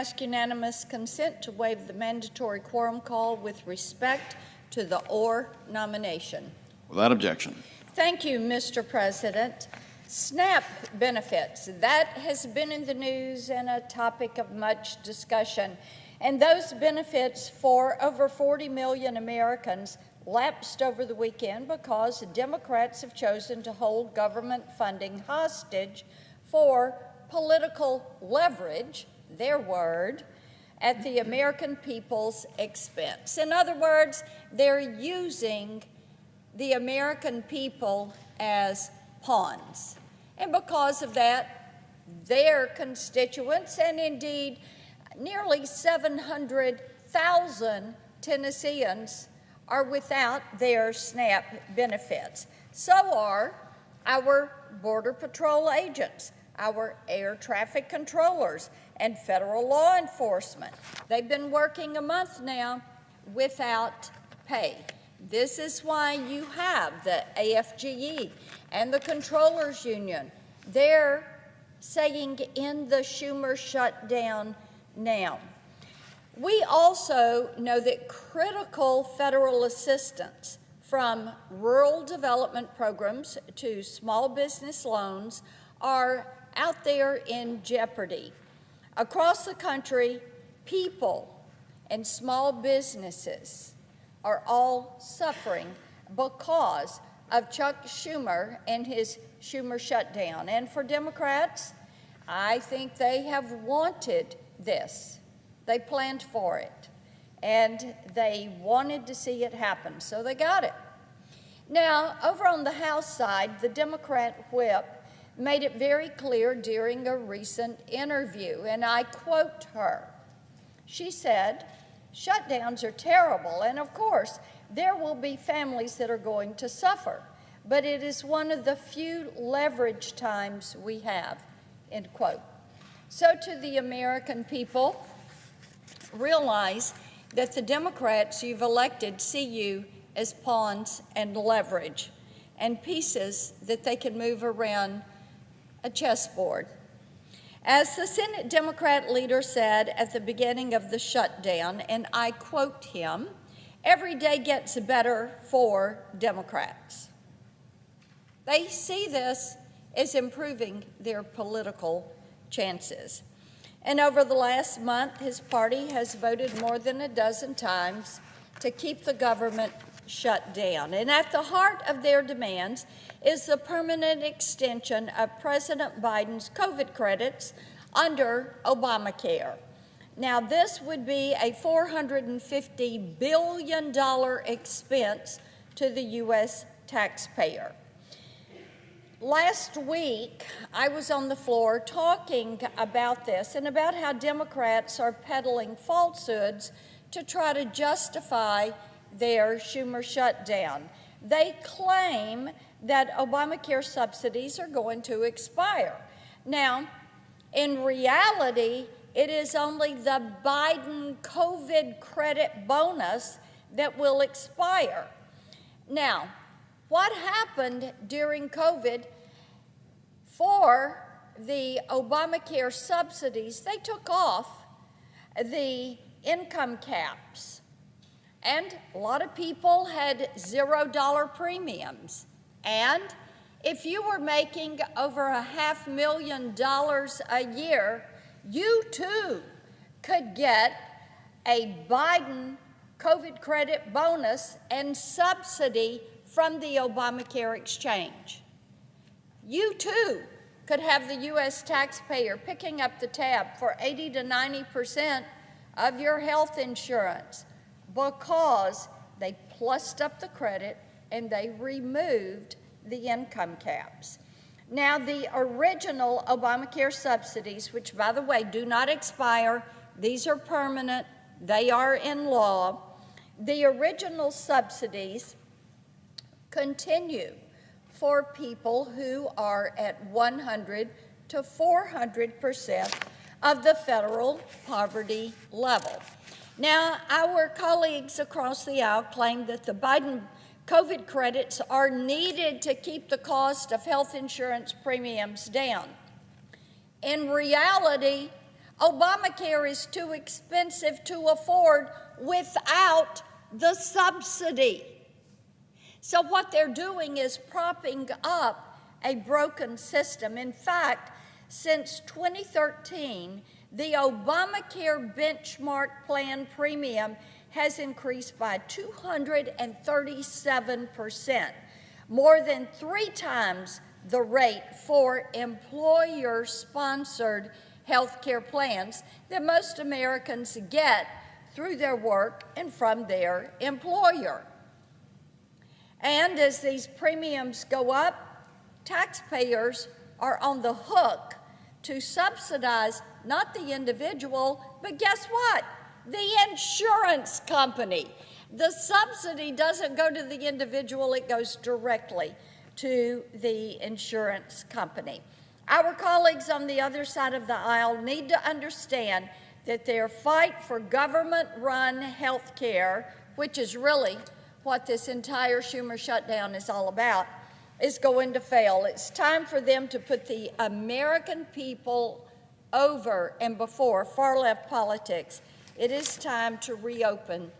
Ask unanimous consent to waive the mandatory quorum call with respect to the Orr nomination. Without objection. Thank you, Mr. President. SNAP benefits, that has been in the news and a topic of much discussion. And those benefits for over 40 million Americans lapsed over the weekend because Democrats have chosen to hold government funding hostage for political leverage, their word, at the American people's expense. In other words, they're using the American people as pawns. And because of that, their constituents, and indeed nearly 700,000 Tennesseans, are without their SNAP benefits. So are our Border Patrol agents, our air traffic controllers, and federal law enforcement. They've been working a month now without pay. This is why you have the AFGE and the Controllers Union. They're saying in the Schumer shutdown now. We also know that critical federal assistance from rural development programs to small business loans are out there in jeopardy. Across the country, people and small businesses are all suffering because of Chuck Schumer and his Schumer shutdown. And for Democrats, I think they have wanted this. They planned for it, and they wanted to see it happen, so they got it. Now, over on the House side, the Democrat whip made it very clear during a recent interview, and I quote her. She said, "Shutdowns are terrible, and of course, there will be families that are going to suffer, but it is one of the few leverage times we have," end quote. So to the American people, realize that the Democrats you've elected see you as pawns and leverage and pieces that they can move around a chessboard. As the Senate Democrat leader said at the beginning of the shutdown, and I quote him, "Every day gets better for Democrats." They see this as improving their political chances. And over the last month, his party has voted more than a dozen times to keep the government shut down. And at the heart of their demands is the permanent extension of President Biden's COVID credits under Obamacare. Now, this would be a $450 billion expense to the U.S. taxpayer. Last week, I was on the floor talking about this and about how Democrats are peddling falsehoods to try to justify their Schumer shutdown. They claim that Obamacare subsidies are going to expire. Now, in reality, it is only the Biden COVID credit bonus that will expire. Now, what happened during COVID for the Obamacare subsidies? They took off the income caps, and a lot of people had $0 premiums. And if you were making over $500,000 a year, you too could get a Biden COVID credit bonus and subsidy from the Obamacare exchange. You too could have the U.S. taxpayer picking up the tab for 80 to 90% of your health insurance because they plussed up the credit and they removed the income caps. Now, the original Obamacare subsidies, which, by the way, do not expire, these are permanent, they are in law, the original subsidies continue for people who are at 100 to 400% of the federal poverty level. Now, our colleagues across the aisle claim that the Biden COVID credits are needed to keep the cost of health insurance premiums down. In reality, Obamacare is too expensive to afford without the subsidy. So what they're doing is propping up a broken system. In fact, since 2013, the Obamacare benchmark plan premium has increased by 237%, more than 3 times the rate for employer-sponsored health care plans that most Americans get through their work and from their employer. And as these premiums go up, taxpayers are on the hook to subsidize not the individual, but guess what? The insurance company. The subsidy doesn't go to the individual, it goes directly to the insurance company. Our colleagues on the other side of the aisle need to understand that their fight for government-run health care, which is really what this entire Schumer shutdown is all about, is going to fail. It's time for them to put the American people over and before far-left politics. It is time to reopen